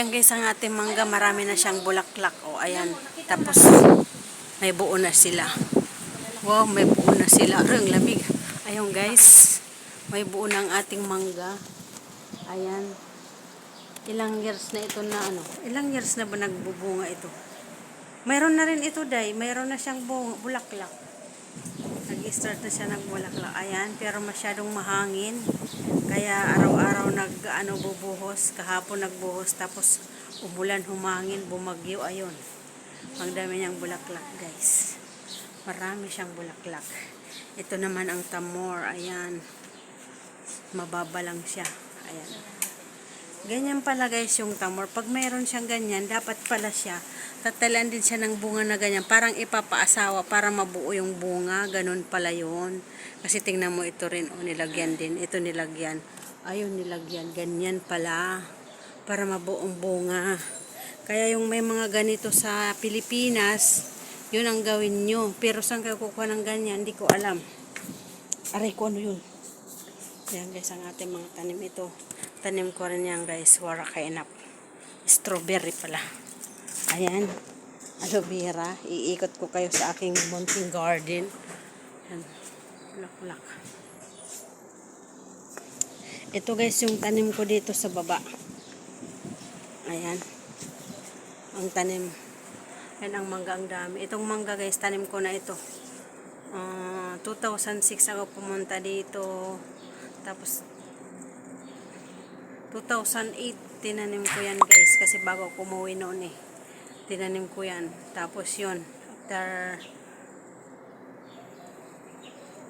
Ayan guys, ang ating mangga, marami na siyang bulaklak. O, ayan. Tapos, may buo na sila. Wow, may buo na sila. Ang lamig. Ayun guys, may buo na ang ating mangga. Ayan. Ilang years na ito na ano? Ilang years na ba nagbubunga ito? Mayroon na rin ito, day. Mayroon na siyang bulaklak. Nag-start na siya ng bulaklak. Ayan, pero masyadong mahangin. Kaya araw-araw bubuhos. Kahapon nagbuhos. Tapos umulan, humangin, bumagyo. Ayun. Ang dami niyang bulaklak, guys. Marami siyang bulaklak. Ito naman ang tamor. Ayan. Mababa lang siya. Ayan. Ganyan pala guys yung tamor. Pag mayroon siyang ganyan, dapat pala siya tatalan din siya ng bunga na ganyan. Parang ipapaasawa para mabuo yung bunga. Ganun pala yun. Kasi tingnan mo ito rin. O, nilagyan din. Ito nilagyan. Ayun, nilagyan. Ganyan pala. Para mabuong bunga. Kaya yung may mga ganito sa Pilipinas, yun ang gawin nyo. Pero saan kayo kukuha ng ganyan? Hindi ko alam. Aray ko, ano yun? Yan guys, ang ating mga tanim ito. Tanim ko rin yan guys. Wara kainap. Strawberry pala. Ayan. Aloe vera. Iikot ko kayo sa aking munting garden. Yan. Bulaklak. Ito guys yung tanim ko dito sa baba. Ayan. Ang tanim. Yan ang mangga, ang dami. Itong mangga guys, tanim ko na ito. 2006 ako pumunta dito. Tapos 2008 tinanim ko yan guys. Kasi bago ako umuwi noon eh. Tinanim ko yan. Tapos yun. After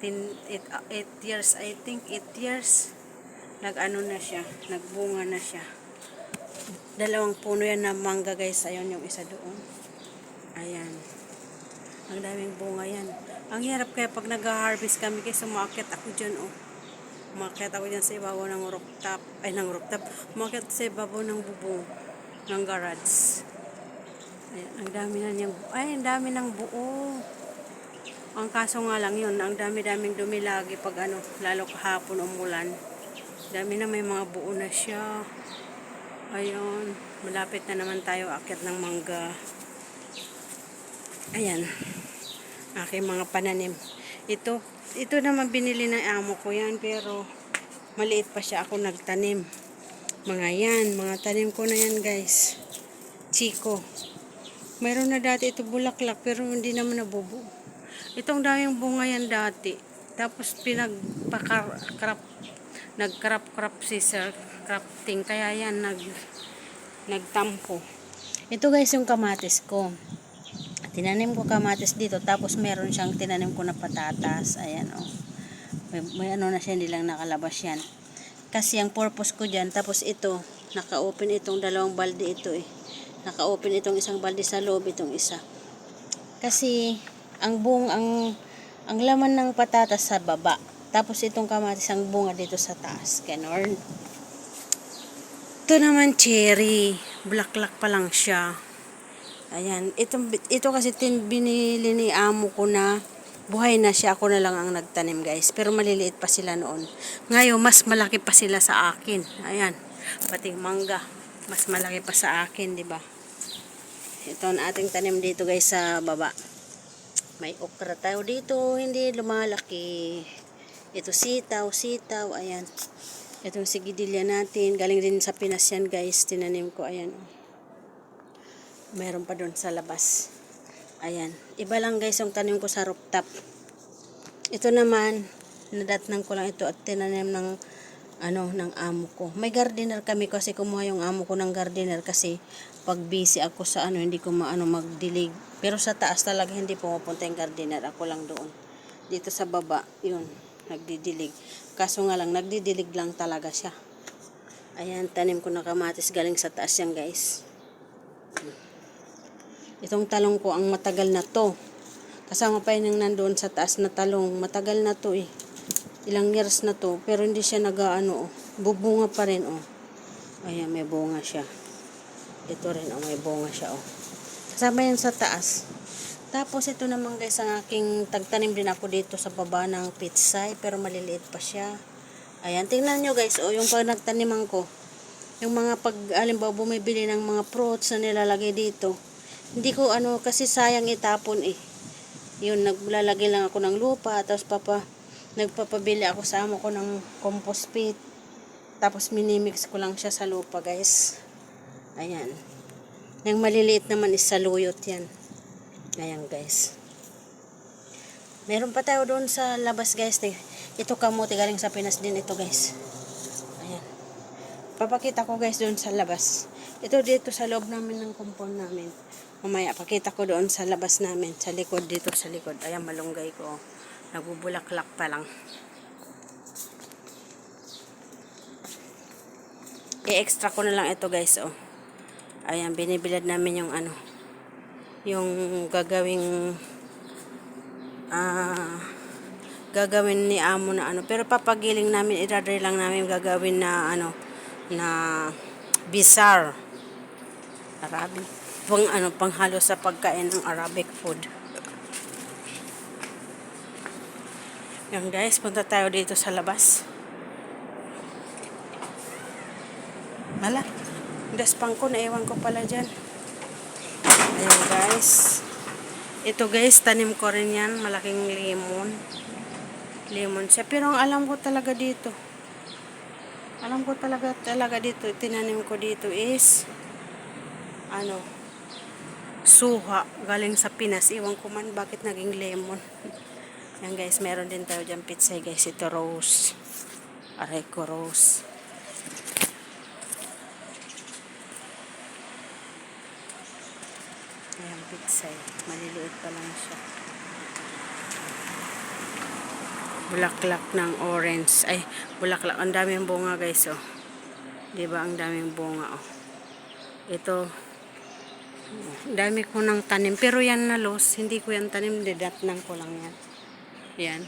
8 years, I think 8 years. Nag-ano na siya. Nagbunga na siya. Dalawang puno yan na mangga guys. Ayun yung isa doon. Ayan. Ang daming bunga yan. Ang hirap kaya pag nag-harvest kami kasi umaakit ako dyan oh. Umaakit ako dyan sa ibabaw ng rooftop. Ay, ng rooftop. Umaakit sa ibabaw ng bubong. Ng garage. Ayan. Ang dami na niyang ay, ang dami ng buo. Ang kaso nga lang yun. Ang dami-daming dumi lagi pag ano. Lalo kahapon umulan. Dami na may mga buo na siya. Ayun. Malapit na naman tayo akit ng mangga. Ayan. Aking mga pananim. Ito naman binili ng amo ko yan. Pero maliit pa siya ako nagtanim. Mga yan. Mga tanim ko na yan guys. Chico. Mayroon na dati ito bulaklak. Pero hindi naman nabubuo. Itong daming bunga yan dati. Tapos nag-crop scissor crafting. Kaya yan nagtampo. Ito guys yung kamatis ko. Tinanim ko kamatis dito. Tapos meron siyang tinanim ko na patatas. Ayan o. Oh. May ano na siya. Hindi lang nakalabas yan. Kasi ang purpose ko dyan. Tapos ito. Naka-open itong dalawang balde ito eh. Naka-open itong isang balde sa loob. Itong isa. Kasi ang laman ng patatas sa baba. Tapos itong kamatis ang bunga dito sa taas. Ganon. Ito naman cherry. Bulaklak pa lang siya. Ayan. Ito kasi binili ni amo ko na buhay na siya. Ako na lang ang nagtanim guys. Pero maliliit pa sila noon. Ngayon, mas malaki pa sila sa akin. Ayan. Pati mangga. Mas malaki pa sa akin, di ba? Ito ang ating tanim dito guys sa baba. May okra tayo dito. Hindi lumalaki. Ito sitaw. Ayan. Itong sigidilya natin. Galing din sa Pinas yan guys. Tinanim ko. Ayan. Meron pa doon sa labas. Ayan. Iba lang guys yung tanim ko sa rooftop. Ito naman, nadatnan ko lang ito at tinanim ng amo ko. May gardener kami kasi kumuha yung amo ko ng gardener kasi pag busy ako sa hindi ko magdilig. Pero sa taas talaga hindi pumupunta yung gardener. Ako lang doon. Dito sa baba, yun, nagdidilig. Kaso nga lang, nagdidilig lang talaga siya. Ayan, tanim ko na kamatis galing sa taas yan guys. Itong talong ko, ang matagal na to. Kasama pa yun yung nandoon sa taas na talong. Matagal na to eh. Ilang years na to. Pero hindi siya bubunga pa rin oh. Ayan, may bunga siya. Ito rin oh, may bunga siya oh. Kasama yan sa taas. Tapos ito naman guys, ang aking tagtanim din ako dito sa baba ng pitsay. Pero maliliit pa siya. Ayan, tingnan nyo guys oh, yung pag nagtaniman ko. Yung mga pag, alimbawa, bumibili ng mga fruits na nilalagay dito. Hindi ko kasi sayang itapon eh. Yun, naglalagay lang ako ng lupa, tapos nagpapabili ako sa amo ko ng compost pit. Tapos minimix ko lang siya sa lupa, guys. Ayan. Yung maliliit naman is saluyot yan. Ayan, guys. Meron pa tayo doon sa labas, guys. Ito kamote galing sa Pinas din ito, guys. Ayan. Papakita ko, guys, doon sa labas. Ito dito sa loob namin ng compound namin. Mamaya, pakita ko doon sa labas namin. Sa likod, dito sa likod. Ayan, malunggay ko. Nagbubulaklak pa lang. I-extra ko na lang ito, guys, oh. Ayan, binibilad namin yung yung gagawin ni amo na pero papagiling namin, idadry lang namin gagawin na na bizarre Arabic panghalo sa pagkain ng Arabic food. Yan, guys, punta tayo dito sa labas. Mala, daspang ko, naiwan ko pala dyan. Ayan, guys. Ito, guys, tanim ko rin yan. Malaking lemon siya. Pero ang alam ko talaga dito, tinanim ko dito is suha galing sa Pinas. Iwan ko man bakit naging lemon. Yan, guys, meron din tayo dyan pizza, guys. Ito rose, areco rose. Ayan, pizza, maliliit pa lang siya. Bulaklak ng orange. Ay, bulaklak. Ang daming bunga, guys, oh. Diba, ang daming bunga, oh. Ito, dami ko ng tanim. Pero yan na los, hindi ko yan tanim. Didatnan ko lang yan. Yan.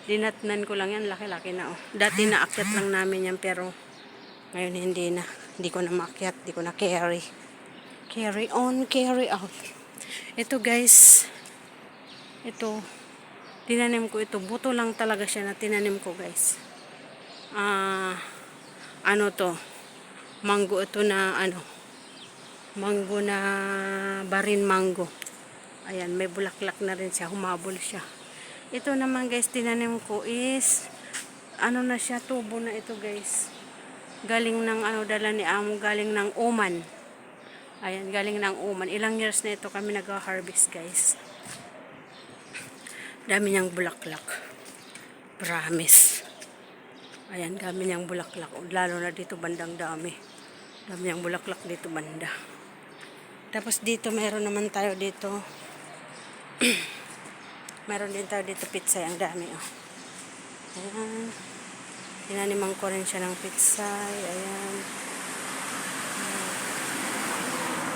Dinatnan ko lang yan. Laki-laki na, oh. Dati naakyat lang namin yan, pero ngayon hindi na. Hindi ko na maakyat. Hindi ko na carry. Carry on, carry out. Ito, guys. Ito. Tinanim ko ito. Buto lang talaga siya na tinanim ko, guys. To? Mango ito na, mango na barin mango. Ayan, may bulaklak na rin siya. Humabol siya. Ito naman, guys, tinanim ko is, na siya, tubo na ito, guys. Galing ng, dala ni amo, galing ng Oman. Ayan, galing ng Oman. Ilang years na ito kami nag-harvest, guys. Dami niyang bulaklak. Promise. Ayan, dami niyang bulaklak. Lalo na dito bandang dami. Dami niyang bulaklak dito banda. Tapos dito, meron naman tayo dito. Meron din tayo dito pizza. Ang dami, oh. Ayan. Tinaniman ko rin siya ng pizza. Ayan.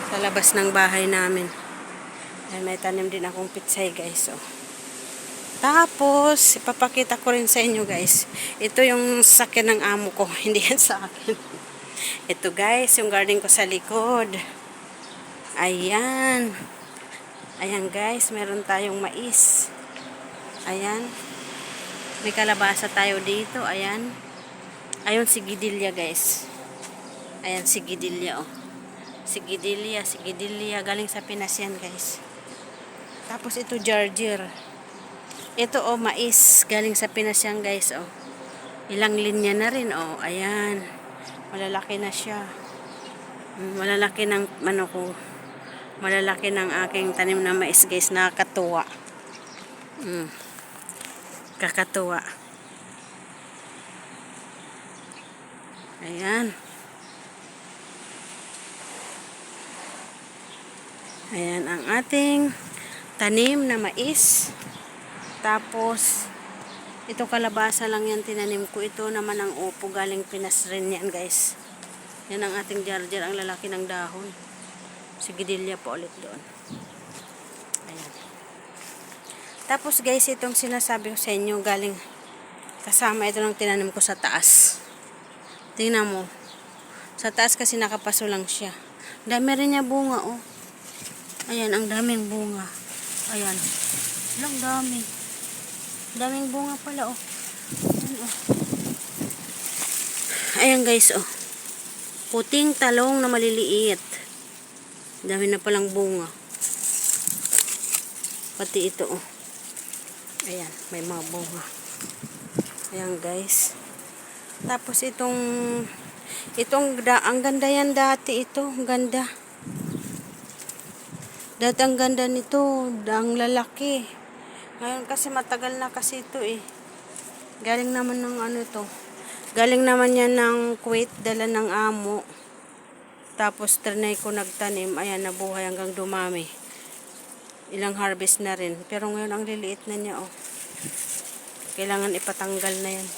Sa labas ng bahay namin. Ayan, may tanim din akong pizza, guys, oh. Tapos, ipapakita ko rin sa inyo, guys. Ito yung sakyan ng amo ko. Hindi yan sa akin. Ito, guys, yung garden ko sa likod. Ayan. Ayan, guys. Meron tayong mais. Ayan. May kalabasa tayo dito. Ayan. Ayun, sigidilya, guys. Ayan, sigidilya, oh. Sigidilya. Galing sa Pinas yan, guys. Tapos, ito, jarjir. Ito, oh, mais. Galing sa Pinas yan, guys, oh. Ilang linya na rin, oh. Ayan. Malalaki na siya. Malalaki ng, malalaki ng aking tanim na mais, guys. Nakakatuwa. Kakatuwa. Ayan. Ayan ang ating tanim na mais. Tapos, ito kalabasa lang yan tinanim ko. Ito naman ang upo, galing Pinas rin yan, guys. Yan ang ating jarjar, ang lalaki ng dahon. Sigidilya po ulit doon. Ayan. Tapos, guys, itong sinasabi ko sa inyo, galing kasama ito ng tinanim ko sa taas. Tingnan mo. Sa taas kasi nakapaso lang siya. Dami rin niya bunga, oh. Ayan, ang daming bunga. Ayan. Lang dami. Daming bunga pala, oh. Ayan, oh. Ayan, guys, oh. puting talong na maliliit. Dami na palang bunga. Pati ito, oh. Ayan, may mga bunga. Ayan, guys. Tapos ang ganda yan dati ito. Ang ganda. Dati ang ganda nito. Ang lalaki. Ngayon kasi matagal na kasi ito eh. Galing naman ng ano to. Galing naman yan ng Kuwait. Dala ng amo. Tapos trinay ko nagtanim. Ayan, nabuhay hanggang dumami. Ilang harvest na rin. Pero ngayon ang liliit na niya, oh. Kailangan ipatanggal na yan.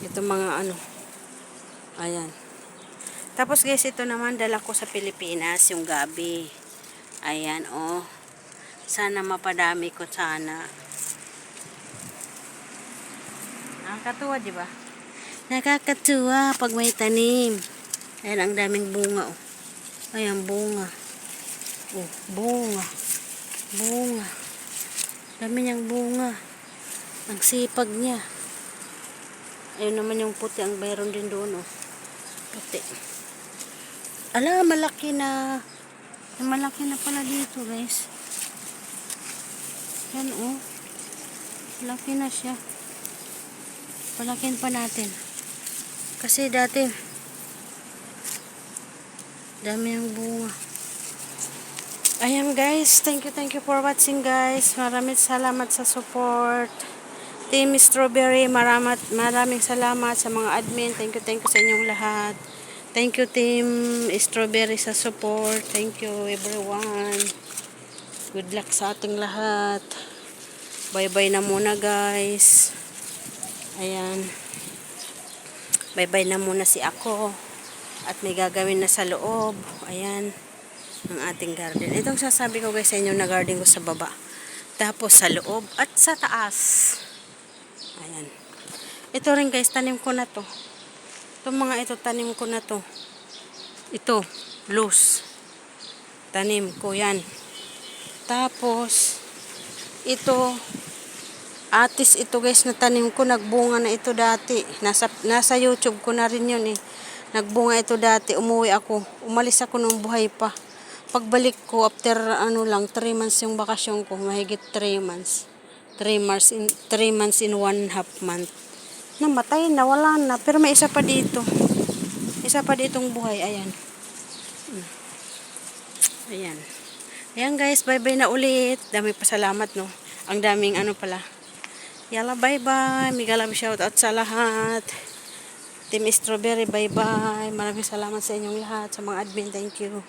Ito mga ano. Ayan. Tapos guys, ito naman dala ko sa Pilipinas, yung gabi. Ayan, oh. Sana mapadami ko sana. Nakakatuwa, di ba? Nakakatuwa pag may tanim. Ayan, ang daming bunga, oh. Ayan, bunga. Oh, bunga. Bunga. Dami niyang bunga. Ang sipag niya. Ayun naman yung puti. Ang mayroon din doon, oh. Puti. Ala, malaki na. Malaki na pala dito, guys. Yan, oh. Malaki na siya. Palakin pa natin. Kasi dati, dami yung bunga. Ayan guys, thank you for watching guys. Maraming salamat sa support. Team Strawberry, maraming salamat sa mga admin. Thank you sa inyong lahat. Thank you Team Strawberry sa support. Thank you everyone. Good luck sa ating lahat. Bye-bye na muna guys. Ayan. Bye-bye na muna si ako. At may gagawin na sa loob. Ayan. Ang ating garden. Itong sasabi ko guys sa inyo na garden ko sa baba. Tapos sa loob at sa taas. Ayan. Ito rin guys, tanim ko na to. Itong mga ito, tanim ko na to. Ito, loose. Tanim ko yan. Tapos, ito, atis ito guys na tanim ko. Nagbunga na ito dati. Nasa YouTube ko na rin yun eh. Nagbunga ito dati. Umuwi ako. Umalis ako nung buhay pa. Pagbalik ko, after 3 months yung bakasyon ko, mahigit 3 months. 3 months in 1/2 month. Namatay na, wala na. Pero may isa pa dito. Isa pa ditong buhay. Ayan. Ayan. Ayan guys, bye-bye na ulit. Dami pa salamat, no? Ang daming ano pala. Yala, bye-bye. Mega love shoutout sa lahat. Team Strawberry, bye-bye. Maraming salamat sa inyong lahat. Sa mga admin, thank you.